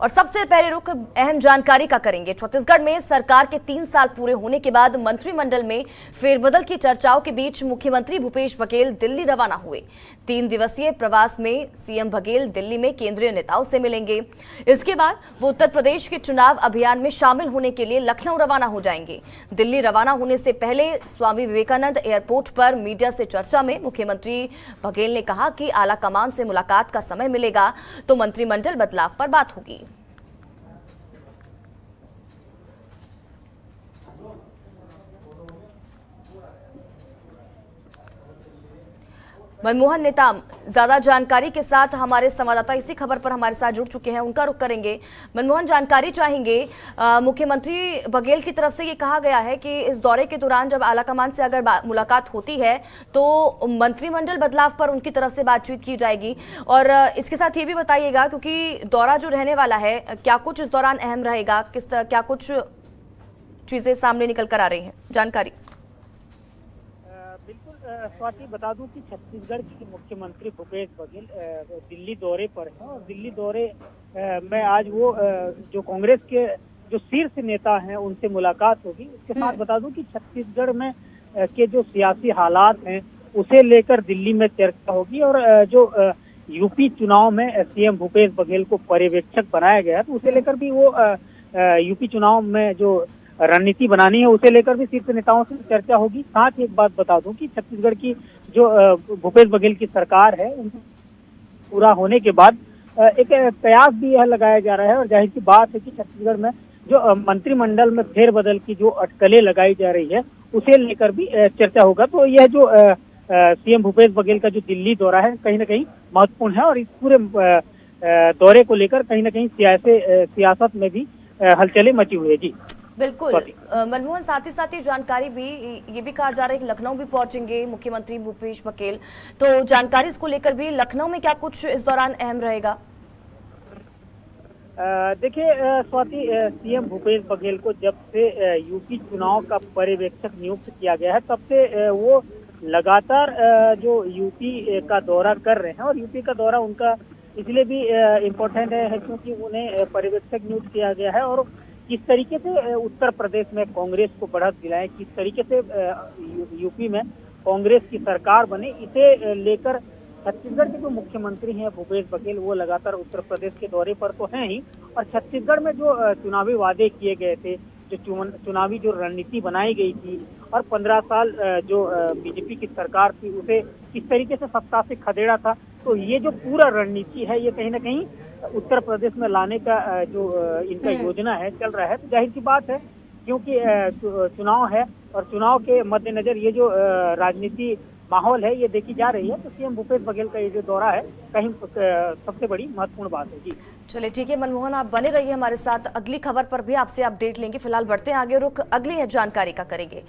और सबसे पहले रुख अहम जानकारी का करेंगे। छत्तीसगढ़ में सरकार के 3 साल पूरे होने के बाद मंत्रिमंडल में फेरबदल की चर्चाओं के बीच मुख्यमंत्री भूपेश बघेल दिल्ली रवाना हुए। 3 दिवसीय प्रवास में सीएम बघेल दिल्ली में केंद्रीय नेताओं से मिलेंगे। इसके बाद वो उत्तर प्रदेश के चुनाव अभियान में शामिल होने के लिए लखनऊ रवाना हो जाएंगे। दिल्ली रवाना होने से पहले स्वामी विवेकानंद एयरपोर्ट पर मीडिया से चर्चा में मुख्यमंत्री बघेल ने कहा कि आला कमान से मुलाकात का समय मिलेगा तो मंत्रिमंडल बदलाव पर बात होगी। मनमोहन नेता ज्यादा जानकारी के साथ हमारे संवाददाता इसी खबर पर हमारे साथ जुड़ चुके हैं, उनका रुख करेंगे। मनमोहन, जानकारी चाहेंगे। मुख्यमंत्री बघेल की तरफ से ये कहा गया है कि इस दौरे के दौरान जब आलाकमान से अगर मुलाकात होती है तो मंत्रिमंडल बदलाव पर उनकी तरफ से बातचीत की जाएगी। और इसके साथ ये भी बताइएगा, क्योंकि दौरा जो रहने वाला है, क्या कुछ इस दौरान अहम रहेगा, क्या कुछ चीजें सामने निकल कर आ रही हैं, जानकारी। बिल्कुल स्वाति, बता दूं कि छत्तीसगढ़ के मुख्यमंत्री भूपेश बघेल दिल्ली दौरे पर हैं और दिल्ली दौरे में आज वो जो कांग्रेस के जो शीर्ष नेता हैं उनसे मुलाकात होगी। इसके साथ बता दूं कि छत्तीसगढ़ में के जो सियासी हालात हैं उसे लेकर दिल्ली में चर्चा होगी और जो यूपी चुनाव में सीएम भूपेश बघेल को पर्यवेक्षक बनाया गया तो उसे लेकर भी वो यूपी चुनाव में जो रणनीति बनानी है उसे लेकर भी शीर्ष नेताओं से चर्चा होगी। साथ ही एक बात बता दूं कि छत्तीसगढ़ की जो भूपेश बघेल की सरकार है पूरा होने के बाद एक कयास भी यह लगाया जा रहा है और जाहिर सी बात है कि छत्तीसगढ़ में जो मंत्रिमंडल में फेरबदल की जो अटकलें लगाई जा रही है उसे लेकर भी चर्चा होगा। तो यह जो सीएम भूपेश बघेल का जो दिल्ली दौरा है कहीं ना कहीं महत्वपूर्ण है और इस पूरे दौरे को लेकर कहीं ना कहीं सियासत में भी हलचलें मची हुई है। जी बिल्कुल मनमोहन, साथ ही जानकारी भी ये भी कहा जा रहा है कि लखनऊ भी पहुंचेंगे मुख्यमंत्री भूपेश बघेल, तो जानकारी इसको लेकर भी लखनऊ में क्या कुछ इस दौरान अहम रहेगा। देखिए स्वाति, सीएम भूपेश बघेल को जब से यूपी चुनाव का पर्यवेक्षक नियुक्त किया गया है तब से वो लगातार जो यूपी का दौरा कर रहे हैं और यूपी का दौरा उनका इसलिए भी इम्पोर्टेंट है क्योंकि उन्हें पर्यवेक्षक नियुक्त किया गया है और किस तरीके से उत्तर प्रदेश में कांग्रेस को बढ़त दिलाएं, किस तरीके से यूपी में कांग्रेस की सरकार बने, इसे लेकर छत्तीसगढ़ के जो मुख्यमंत्री हैं भूपेश बघेल वो लगातार उत्तर प्रदेश के दौरे पर तो हैं ही और छत्तीसगढ़ में जो चुनावी वादे किए गए थे, जो चुनावी जो रणनीति बनाई गई थी और 15 साल जो बीजेपी की सरकार थी उसे किस तरीके से सत्ता से खदेड़ा था, तो ये जो पूरा रणनीति है ये कहीं ना कहीं उत्तर प्रदेश में लाने का जो इनका योजना है चल रहा है। तो जाहिर सी बात है क्योंकि चुनाव है और चुनाव के मद्देनजर ये जो राजनीति माहौल है ये देखी जा रही है, तो सीएम भूपेश बघेल का ये जो दौरा है कहीं सबसे बड़ी महत्वपूर्ण बात है। जी चलिए ठीक है मनमोहन, आप बने रहिए हमारे साथ, अगली खबर पर भी आपसे अपडेट लेंगे। फिलहाल बढ़ते हैं आगे, रुख अगली है जानकारी का करेंगे।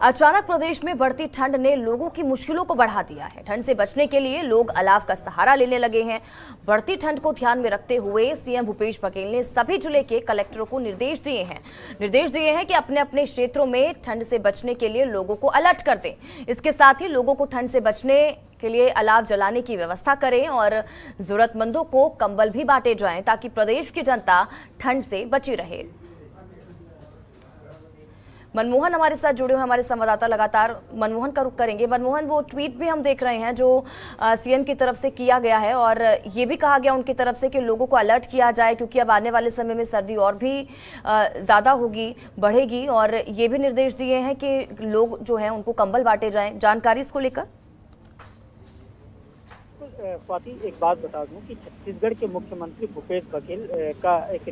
अचानक प्रदेश में बढ़ती ठंड ने लोगों की मुश्किलों को बढ़ा दिया है। ठंड से बचने के लिए लोग अलाव का सहारा लेने लगे हैं। बढ़ती ठंड को ध्यान में रखते हुए सीएम भूपेश बघेल ने सभी जिले के कलेक्टरों को निर्देश दिए हैं कि अपने अपने क्षेत्रों में ठंड से बचने के लिए लोगों को अलर्ट कर दें। इसके साथ ही लोगों को ठंड से बचने के लिए अलाव जलाने की व्यवस्था करें और जरूरतमंदों को कंबल भी बांटे जाएं ताकि प्रदेश की जनता ठंड से बची रहे। मनमोहन हमारे साथ जुड़े हुए हमारे संवाददाता लगातार मनमोहन का रुख करेंगे। मनमोहन, वो ट्वीट भी हम देख रहे हैं जो सीएम की तरफ से किया गया है और ये भी कहा गया उनकी तरफ से कि लोगों को अलर्ट किया जाए क्योंकि अब आने वाले समय में सर्दी और भी ज़्यादा होगी, बढ़ेगी, और ये भी निर्देश दिए हैं कि लोग जो हैं उनको कंबल बांटे जाएं। जानकारी इसको लेकर स्वाति, एक बात बता दूं कि छत्तीसगढ़ के मुख्यमंत्री भूपेश बघेल का एक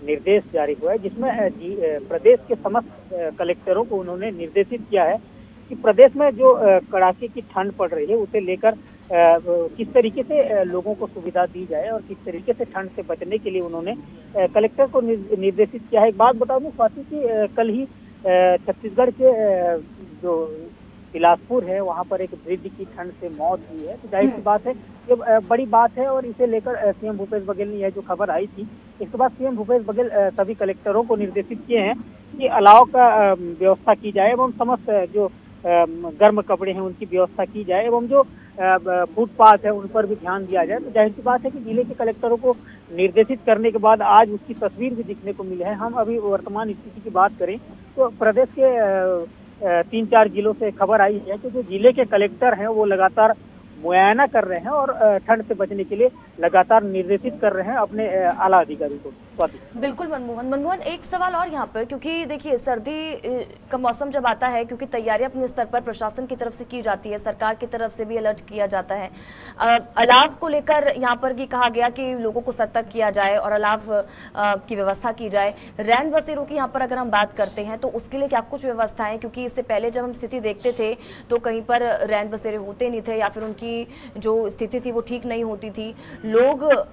निर्देश जारी हुआ है जिसमें प्रदेश के समस्त कलेक्टरों को उन्होंने निर्देशित किया है कि प्रदेश में जो कड़ाके की ठंड पड़ रही है उसे लेकर किस तरीके से लोगों को सुविधा दी जाए और किस तरीके से ठंड से बचने के लिए उन्होंने कलेक्टर को निर्देशित किया है। एक बात बता दूं स्वाति कि कल ही छत्तीसगढ़ के जो बिलासपुर है वहां पर एक वृद्ध की ठंड से मौत हुई है। तो जाहिर सी बात है ये बड़ी बात है और इसे लेकर सीएम भूपेश बघेल ने यह जो खबर आई थी इसके बाद सीएम भूपेश बघेल सभी कलेक्टरों को निर्देशित किए हैं कि अलाव का व्यवस्था की जाए एवं समस्त जो गर्म कपड़े हैं उनकी व्यवस्था की जाए एवं जो फुटपाथ है उन पर भी ध्यान दिया जाए। तो जाहिर सी बात है कि जिले के कलेक्टरों को निर्देशित करने के बाद आज उसकी तस्वीर भी दिखने को मिली है। हम अभी वर्तमान स्थिति की बात करें तो प्रदेश के 3-4 जिलों से खबर आई है कि जो जिले के कलेक्टर हैं वो लगातार मुआयना कर रहे हैं और ठंड से बचने के लिए लगातार निर्देशित कर रहे हैं अपने आला अधिकारी को। बिल्कुल मनमोहन, एक सवाल और यहाँ पर, क्योंकि देखिए सर्दी का मौसम जब आता है, क्योंकि तैयारियां अपने स्तर पर प्रशासन की तरफ से की जाती है, सरकार की तरफ से भी अलर्ट किया जाता है। अलाव को लेकर यहाँ पर भी कहा गया कि लोगों को सतर्क किया जाए और अलाव की व्यवस्था की जाए। रैन बसेरों की यहाँ पर अगर हम बात करते हैं तो उसके लिए क्या कुछ व्यवस्थाएं, क्योंकि इससे पहले जब हम स्थिति देखते थे तो कहीं पर रैन बसेरे होते नहीं थे या फिर उनकी जो स्थिति थी वो ठीक नहीं होती थी। लोग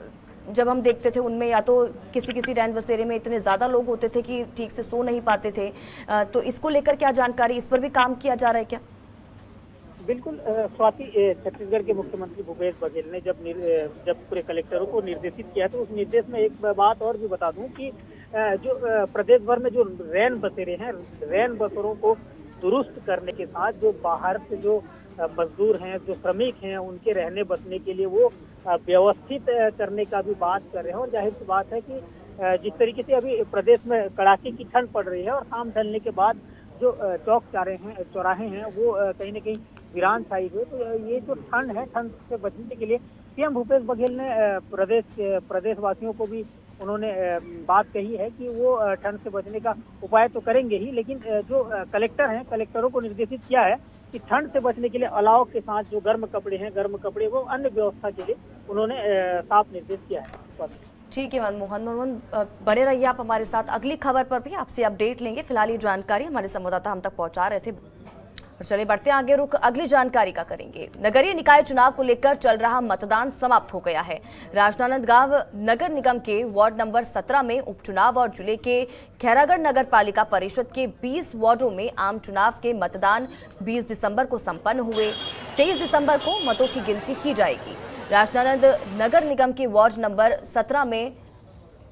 जब हम देखते थे उनमें या तो किसी रैन बसेरे में इतने ज़्यादा लोग होते थे कि ठीक से सो नहीं पाते थे। तो इसको लेकर क्या जानकारी, इस पर भी काम किया जा रहा है क्या? बिल्कुल स्वाति, छत्तीसगढ़ के मुख्यमंत्री भूपेश बघेल ने जब पूरे कलेक्टरों को निर्देशित किया तो उस निर्देश में एक बात और भी बता दूं कि जो प्रदेश भर में जो रैन बसेरे हैं, रैन बसेरों को दुरुस्त करने के साथ जो बाहर से जो मजदूर हैं, जो श्रमिक हैं, उनके रहने बसने के लिए वो व्यवस्थित करने का भी बात कर रहे हैं। और जाहिर सी बात है कि जिस तरीके से अभी प्रदेश में कड़ाके की ठंड पड़ रही है और शाम ढलने के बाद जो चौक चौराहे हैं वो कहीं न कहीं वीरान छाई हुई, तो ये जो ठंड है, ठंड से बचने के लिए सीएम भूपेश बघेल ने प्रदेशवासियों को भी उन्होंने बात कही है कि वो ठंड से बचने का उपाय तो करेंगे ही, लेकिन जो कलेक्टर हैं, कलेक्टरों को निर्देशित किया है कि ठंड से बचने के लिए अलाव के साथ जो गर्म कपड़े वो अन्य व्यवस्था के लिए उन्होंने साफ निर्देश किया है। ठीक है मनमोहन, बने रहिए आप हमारे साथ। अगली खबर पर भी आपसे अपडेट लेंगे। फिलहाल ये जानकारी हमारे संवाददाता हम तक पहुंचा रहे थे। और चलिए बढ़ते आगे, रुख अगली जानकारी का करेंगे। नगरीय निकाय चुनाव को लेकर चल रहा मतदान समाप्त हो गया है। राजनांदगांव नगर निगम के वार्ड नंबर 17 में उपचुनाव और जिले के खैरागढ़ नगर पालिका परिषद के 20 वार्डों में आम चुनाव के मतदान 20 दिसंबर को संपन्न हुए। 23 दिसंबर को मतों की गिनती की जाएगी। राजनांद नगर निगम के वार्ड नंबर 17 में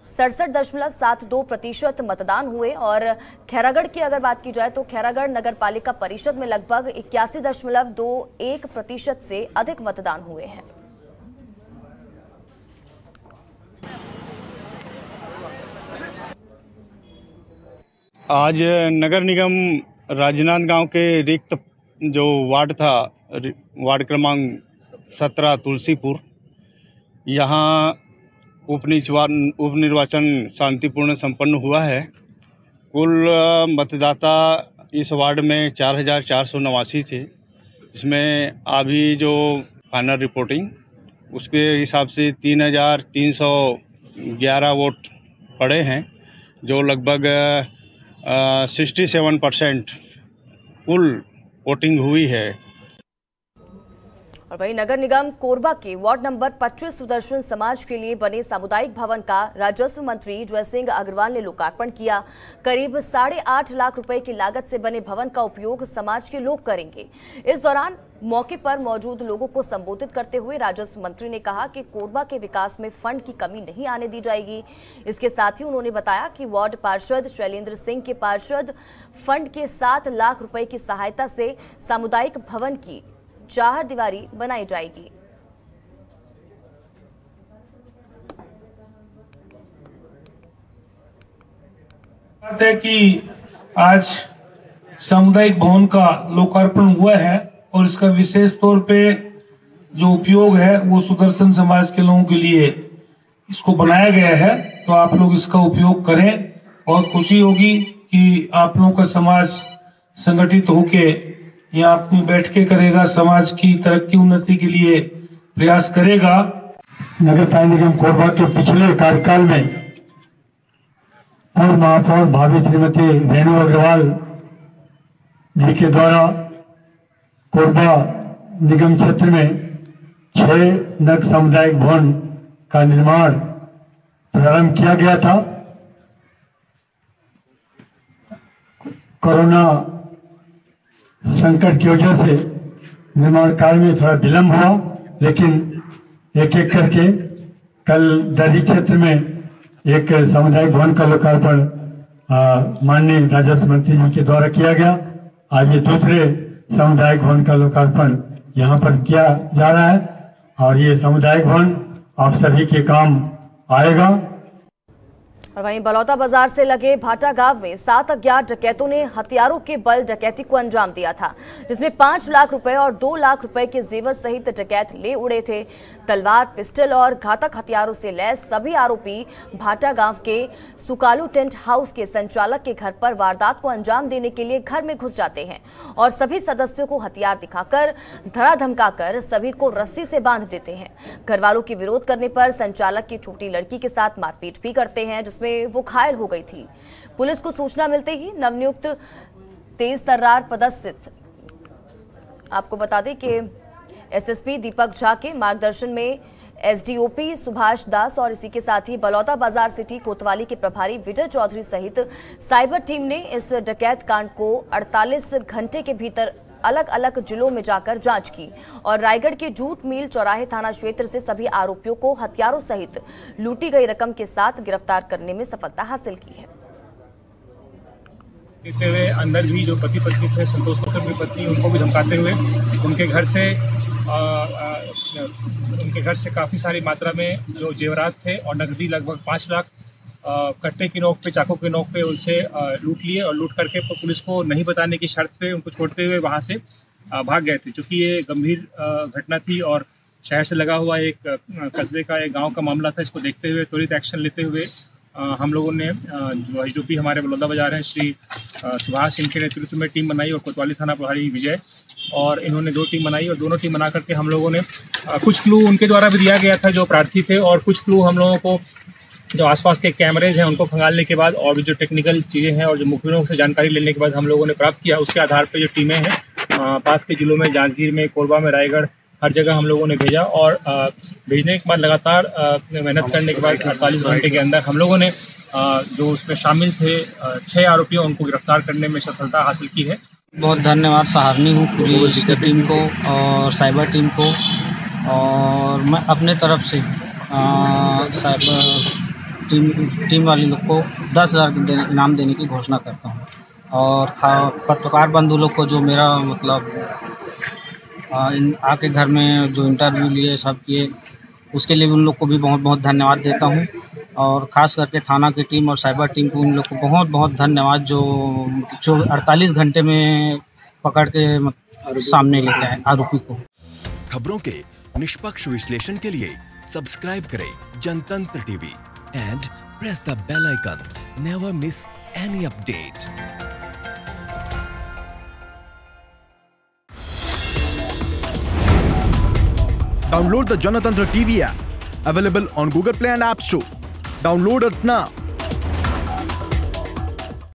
67.72% मतदान हुए और खैरागढ़ की अगर बात की जाए तो खैरागढ़ नगर पालिका परिषद में लगभग 81.21% से अधिक मतदान हुए हैं। आज नगर निगम राजनांदगांव के रिक्त जो वार्ड था, वार्ड क्रमांक 17 तुलसीपुर, यहाँ उपनिर्वाचन शांतिपूर्ण संपन्न हुआ है। कुल मतदाता इस वार्ड में 4,489 थे। इसमें अभी जो फाइनल रिपोर्टिंग उसके हिसाब से 3,311 वोट पड़े हैं, जो लगभग 67% कुल वोटिंग हुई है। और वहीं नगर निगम कोरबा के वार्ड नंबर 25 सुदर्शन समाज के लिए बने सामुदायिक भवन का राजस्व मंत्री जयसिंह अग्रवाल ने लोकार्पण किया। करीब 8.5 लाख रुपए की लागत से बने भवन का उपयोग समाज के लोग करेंगे। इस दौरान मौके पर मौजूद लोगों को संबोधित करते हुए राजस्व मंत्री ने कहा कि कोरबा के विकास में फंड की कमी नहीं आने दी जाएगी। इसके साथ ही उन्होंने बताया कि वार्ड पार्षद शैलेंद्र सिंह के पार्षद फंड के 7 लाख रुपए की सहायता से सामुदायिक भवन की 4 दीवारी बनाई जाएगी। बात है कि आज सामुदायिक भवन का लोकार्पण हुआ है और इसका विशेष तौर पे जो उपयोग है वो सुदर्शन समाज के लोगों के लिए इसको बनाया गया है। तो आप लोग इसका उपयोग करें। बहुत खुशी होगी कि आप लोगों का समाज संगठित होके यहाँ अपनी बैठकें करेगा, समाज की तरक्की उन्नति के लिए प्रयास करेगा। नगर पालिका निगम कोरबा के पिछले कार्यकाल में पूर्व महापौर भाभी श्रीमती रेणु अग्रवाल जी के द्वारा कोरबा निगम क्षेत्र में 6 नग सामुदायिक भवन का निर्माण प्रारंभ किया गया था। कोरोना संकट की वजह से निर्माण कार्य में थोड़ा विलंब हुआ, लेकिन एक एक करके कल दर्री क्षेत्र में एक सामुदायिक भवन का लोकार्पण माननीय राजस्व मंत्री जी के द्वारा किया गया। आज ये दूसरे सामुदायिक भवन का लोकार्पण यहाँ पर किया जा रहा है और ये सामुदायिक भवन आप सभी के काम आएगा। और वहीं बलौदा बाजार से लगे भाटा गांव में 7 अज्ञात डकैतों ने हथियारों के बल डकैती को अंजाम दिया था, जिसमें 5 लाख रुपए और 2 लाख रुपए के जेवर सहित डकैत ले उड़े थे। तलवार, पिस्टल और घातक हथियारों से लैस सभी आरोपी भाटा गांव के सुकालू टेंट हाउस के संचालक के घर पर वारदात को अंजाम देने के लिए घर में घुस जाते हैं और सभी सदस्यों को हथियार दिखाकर धरा धमकाकर सभी को रस्सी से बांध देते हैं। घर वालों के विरोध करने पर संचालक की छोटी लड़की के साथ मारपीट भी करते हैं, जिसमें वो घायल हो गई थी। पुलिस को सूचना मिलते ही नवनियुक्त तेज तर्रार पदस्थ, आपको बता दें कि एसएसपी दीपक झा के मार्गदर्शन में एसडीओपी सुभाष दास और इसी के साथ ही बलौदा बाजार सिटी कोतवाली के प्रभारी विजय चौधरी सहित साइबर टीम ने इस डकैत कांड को 48 घंटे के भीतर अलग अलग जिलों में जाकर जांच की और रायगढ़ के जूट मिल चौराहे थाना क्षेत्र से सभी आरोपियों को हथियारों सहित लूटी गई रकम के साथ गिरफ्तार करने में सफलता हासिल की है। देते हुए अंदर भी जो पति पत्नी थे, संतोष कौर की पत्नी, उनको भी धमकाते हुए उनके घर से काफ़ी सारी मात्रा में जो जेवरात थे और नकदी लगभग 5 लाख कट्टे की नोक पे, चाकू की नोक पे उनसे लूट लिए और लूट करके पुलिस को नहीं बताने की शर्त पे उनको छोड़ते हुए वहाँ से भाग गए थे। चूँकि ये गंभीर घटना थी और शहर से लगा हुआ एक कस्बे का, एक गांव का मामला था, इसको देखते हुए त्वरित एक्शन लेते हुए हम लोगों ने जो एसडीओपी हमारे बलौदा बाजार हैं श्री सुभाष, इनके नेतृत्व में टीम बनाई और कोतवाली थाना प्रभारी विजय, और इन्होंने 2 टीम बनाई और दोनों टीम बना करके हम लोगों ने कुछ क्लू उनके द्वारा भी दिया गया था जो प्रार्थी थे, और कुछ क्लू हम लोगों को जो आसपास के कैमरेज हैं उनको खंगालने के बाद और भी जो टेक्निकल चीज़ें हैं और जो मुखबिरों से जानकारी लेने के बाद हम लोगों ने प्राप्त किया। उसके आधार पर जो टीमें हैं पास के जिलों में, जांजगीर में, कोरबा में, रायगढ़, हर जगह हम लोगों ने भेजा और भेजने के बाद लगातार मेहनत करने के बाद 48 घंटे के अंदर हम लोगों ने जो उसमें शामिल थे 6 आरोपियों उनको गिरफ्तार करने में सफलता हासिल की है। बहुत धन्यवाद सराहनीय हूँ पूरी इसकी टीम को और साइबर टीम को, और मैं अपने तरफ से साइबर टीम वाले लोग को 10,000 इनाम देने की घोषणा करता हूँ। और पत्रकार बंधु लोग को जो मेरा मतलब आके घर में जो इंटरव्यू लिए, सब किए, उसके लिए उन लोग को भी बहुत बहुत धन्यवाद देता हूँ। और ख़ास करके थाना की टीम और साइबर टीम को, उन लोग को बहुत बहुत धन्यवाद जो 48 घंटे में पकड़ के सामने लेके आए आरोपी को। खबरों के निष्पक्ष विश्लेषण के लिए सब्सक्राइब करें जनतंत्र TV and press the bell icon. Never miss any update. Download the Janatantra TV app, available on Google Play and App Store. Download it now.